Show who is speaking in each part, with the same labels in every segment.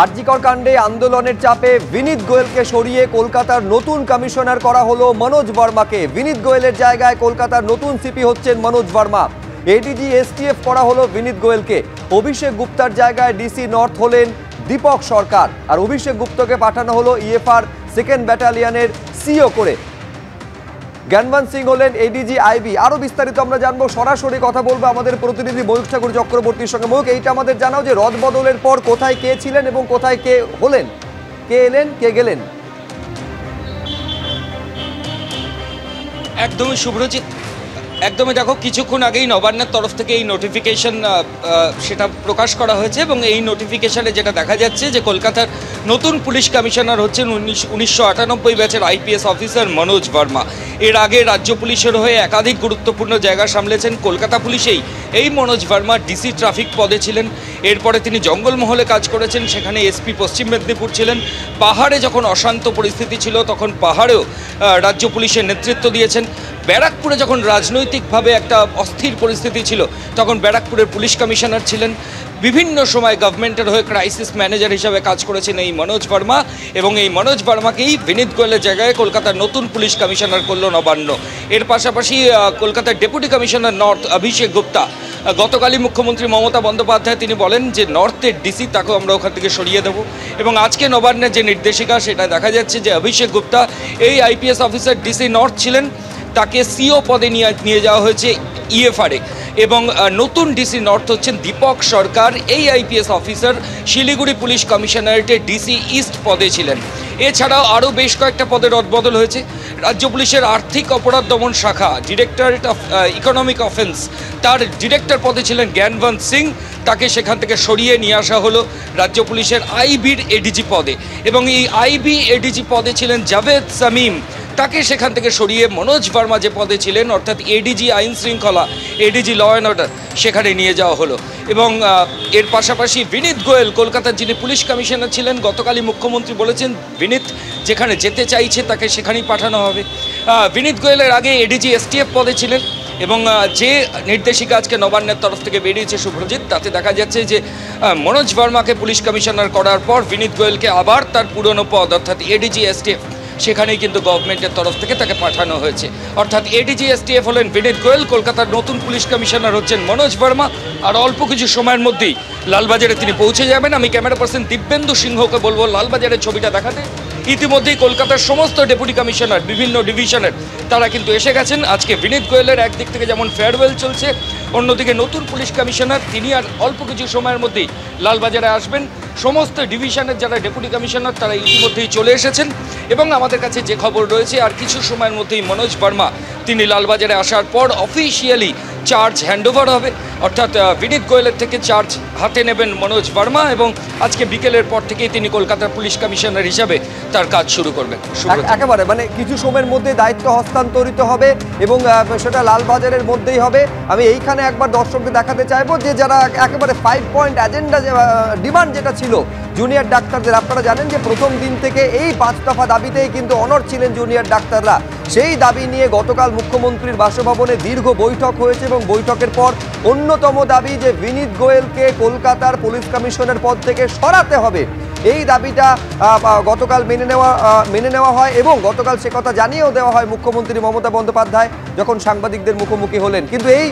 Speaker 1: আরজিকর কাণ্ডে আন্দোলনের চাপে বিনীত গোয়েলকে সরিয়ে কলকাতার নতুন কমিশনার করা হলো মনোজ বর্মাকে। বিনীত গোয়েলের জায়গায় কলকাতার নতুন সিপি হচ্ছেন মনোজ বর্মা। এডিজি এসটিএফ করা হলো বিনীত গোয়েলকে। অভিষেক গুপ্তার জায়গায় ডিসি নর্থ হলেন দীপক সরকার, আর অভিষেক গুপ্তকে পাঠানো হলো ইএফআর সেকেন্ড ব্যাটালিয়নের সিও করে। জ্ঞানবন্ত সিং হলেন এডিজি আইবি। আরো বিস্তারিত আমরা জানবো, সরাসরি কথা বলবো আমাদের প্রতিনিধি ময়ূখ ঠাকুর চক্রবর্তীর সঙ্গে। ময়ূখ, এইটা আমাদের জানাও যে রদ বদলের পর কোথায় কে ছিলেন এবং কোথায় কে হলেন, কে এলেন কে গেলেন?
Speaker 2: একদমই শুভ্রজিৎ, একদমই দেখো, কিছুক্ষণ আগেই নবান্নের তরফ থেকে এই নোটিফিকেশন সেটা প্রকাশ করা হয়েছে এবং এই নোটিফিকেশনে যেটা দেখা যাচ্ছে যে কলকাতার নতুন পুলিশ কমিশনার হচ্ছেন 1998 ব্যাচের আইপিএস অফিসার মনোজ বর্মা। এর আগে রাজ্য পুলিশের হয়ে একাধিক গুরুত্বপূর্ণ জায়গা সামলেছেন কলকাতা পুলিশেই। এই মনোজ বর্মা ডিসি ট্রাফিক পদে ছিলেন। এরপরে তিনি জঙ্গলমহলে কাজ করেছেন, সেখানে এসপি পশ্চিম মেদিনীপুর ছিলেন। পাহাড়ে যখন অশান্ত পরিস্থিতি ছিল তখন পাহাড়েও রাজ্য পুলিশের নেতৃত্ব দিয়েছেন। ব্যারাকপুরে যখন রাজনৈতিকভাবে একটা অস্থির পরিস্থিতি ছিল তখন ব্যারাকপুরের পুলিশ কমিশনার ছিলেন। বিভিন্ন সময় গভর্নমেন্টের হয়ে ক্রাইসিস ম্যানেজার হিসাবে কাজ করেছেন এই মনোজ বর্মা, এবং এই মনোজ বর্মাকেই বিনীত গোয়েলের জায়গায় কলকাতার নতুন পুলিশ কমিশনার করল নবান্ন। এর পাশাপাশি কলকাতার ডেপুটি কমিশনার নর্থ অভিষেক গুপ্তা, গতকালই মুখ্যমন্ত্রী মমতা বন্দ্যোপাধ্যায় তিনি বলেন যে নর্থের ডিসি তাকেও আমরা ওখান থেকে সরিয়ে দেবো, এবং আজকে নবান্নের যে নির্দেশিকা সেটা দেখা যাচ্ছে যে অভিষেক গুপ্তা এই আইপিএস অফিসার ডিসি নর্থ ছিলেন, তাকে সিও পদে নিয়ে যাওয়া হয়েছে ইএফআরে, এবং নতুন ডিসি নর্থ হচ্ছেন দীপক সরকার। এই আইপিএস অফিসার শিলিগুড়ি পুলিশ কমিশনারেটের ডিসি ইস্ট পদে ছিলেন। এছাড়াও আরও বেশ কয়েকটা পদের রদবদল হয়েছে। রাজ্য পুলিশের আর্থিক অপরাধ দমন শাখা ডিরেক্টরেট অফ ইকোনমিক অফেন্স, তার ডিরেক্টর পদে ছিলেন জ্ঞানবন্ত সিং, তাকে সেখান থেকে সরিয়ে নিয়ে আসা হলো রাজ্য পুলিশের আইবির এডিজি পদে, এবং এই আইবি এডিজি পদে ছিলেন জাভেদ শামীম, তাকে সেখান থেকে সরিয়ে মনোজ বর্মা যে পদে ছিলেন অর্থাৎ এডিজি আইন শৃঙ্খলা, এডিজি ল অ্যান্ড অর্ডার, সেখানে নিয়ে যাওয়া হলো। এবং এর পাশাপাশি বিনীত গোয়েল, কলকাতার যিনি পুলিশ কমিশনার ছিলেন, গতকালই মুখ্যমন্ত্রী বলেছেন বিনীত যেখানে যেতে চাইছে তাকে সেখানেই পাঠানো হবে। বিনীত গোয়েলের আগে এডিজি এসটিএফ পদে ছিলেন, এবং যে নির্দেশিকা আজকে নবান্নের তরফ থেকে বেরিয়েছে শুভ্রজিৎ, তাতে দেখা যাচ্ছে যে মনোজ বর্মাকে পুলিশ কমিশনার করার পর বিনীত গোয়েলকে আবার তার পুরনো পদ অর্থাৎ এডিজি এসটিএফ সেখানেই কিন্তু গভর্নমেন্টের তরফ থেকে তাকে পাঠানো হয়েছে। অর্থাৎ এডিজি এসটিএফ হলেন বিনীত গোয়েল, কলকাতার নতুন পুলিশ কমিশনার হচ্ছেন মনোজ বর্মা। আর অল্প কিছু সময়ের মধ্যেই লালবাজারে তিনি পৌঁছে যাবেন। আমি ক্যামেরা পার্সন দিব্যেন্দু সিংহকে বলবো লালবাজারের ছবিটা দেখাতে। ইতিমধ্যেই কলকাতার সমস্ত ডেপুটি কমিশনার বিভিন্ন ডিভিশনের তারা কিন্তু এসে গেছেন। আজকে বিনীত গোয়েলের একদিক থেকে যেমন ফেয়ারওয়েল চলছে, অন্যদিকে নতুন পুলিশ কমিশনার তিনি আর অল্প কিছু সময়ের মধ্যেই লালবাজারে আসবেন। সমস্ত ডিভিশনের যারা ডেপুটি কমিশনার তারা ইতিমধ্যেই চলে এসেছেন, এবং আমাদের কাছে যে খবর রয়েছে আর কিছু সময়ের মধ্যেই মনোজ বর্মা তিনি লালবাজারে আসার পর অফিসিয়ালি চার্জ হ্যান্ডওভার হবে, অর্থাৎ বিনীত গোয়েলের থেকে চার্জ হাতে নেবেন মনোজ বর্মা, এবং আজকে বিকেলের পর থেকেই তিনি কলকাতার পুলিশ কমিশনার হিসাবে তার কাজ শুরু করবেন।
Speaker 1: একেবারে মানে কিছু সময়ের মধ্যে দায়িত্ব হস্তান্তরিত হবে এবং সেটা লালবাজারের মধ্যেই হবে। আমি এইখানে একবার দর্শকদের দেখাতে চাইবো যে যারা একেবারে 5 পয়েন্ট এজেন্ডা ডিমান্ড যেটা ছিল জুনিয়র ডাক্তারদের, আপনারা জানেন যে প্রথম দিন থেকে এই 5 দফা দাবিতেই কিন্তু অনড় ছিলেন জুনিয়র ডাক্তাররা। সেই দাবি নিয়ে গতকাল মুখ্যমন্ত্রীর বাসভবনে দীর্ঘ বৈঠক হয়েছে, এবং বৈঠকের পর অন্যতম দাবি যে বিনীত গোয়েলকে কলকাতার পুলিশ কমিশনার পদ থেকে সরাতে হবে। এই দাবিটা গতকাল মেনে নেওয়া হয়, এবং গতকাল সে কথা জানিয়েও দেওয়া হয় মুখ্যমন্ত্রী মমতা বন্দ্যোপাধ্যায় যখন সাংবাদিকদের মুখোমুখি হলেন। কিন্তু এই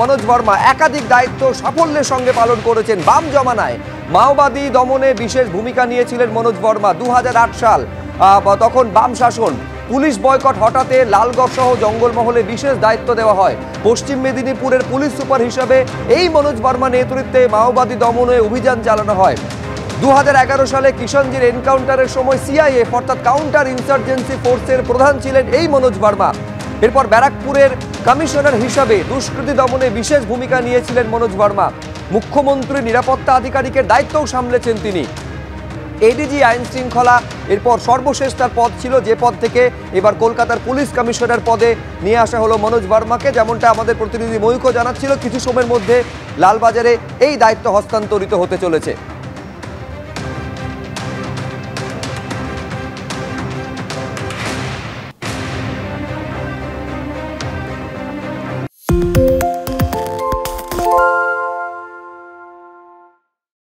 Speaker 1: মনোজ বর্মা একাধিক দায়িত্ব সাফল্যের সঙ্গে পালন করেছেন। বাম জমানায় মাওবাদী দমনে বিশেষ ভূমিকা নিয়েছিলেন মনোজ বর্মা। 2008 সাল তখন বাম শাসন, পুলিশ বয়কট হটাতে লালগড় সহ জঙ্গলমহলে বিশেষ দায়িত্ব দেওয়া হয়। পশ্চিম মেদিনীপুরের পুলিশ সুপার হিসেবে এই মনোজ বর্মা নেতৃত্বে মাওবাদী দমনে অভিযান চালানো হয়। 2011 সালে কিষণজির এনকাউন্টারের সময় সিআইএফ অর্থাৎ কাউন্টার ইনসার্জেন্সি ফোর্সের প্রধান ছিলেন এই মনোজ বর্মা। এরপর ব্যারাকপুরের কমিশনার হিসাবে দুষ্কৃতী দমনে বিশেষ ভূমিকা নিয়েছিলেন মনোজ বর্মা। মুখ্যমন্ত্রীর নিরাপত্তা আধিকারিকের দায়িত্বও সামলেছেন তিনি। এডিজি আইন শৃঙ্খলা এরপর সর্বশেষ তার পদ ছিল, যে পদ থেকে এবার কলকাতার পুলিশ কমিশনার পদে নিয়ে আসা হলো মনোজ বর্মাকে। যেমনটা আমাদের প্রতিনিধি ময়ূখ জানাচ্ছিল, কিছু সময়ের মধ্যে লালবাজারে এই দায়িত্ব হস্তান্তরিত হতে চলেছে।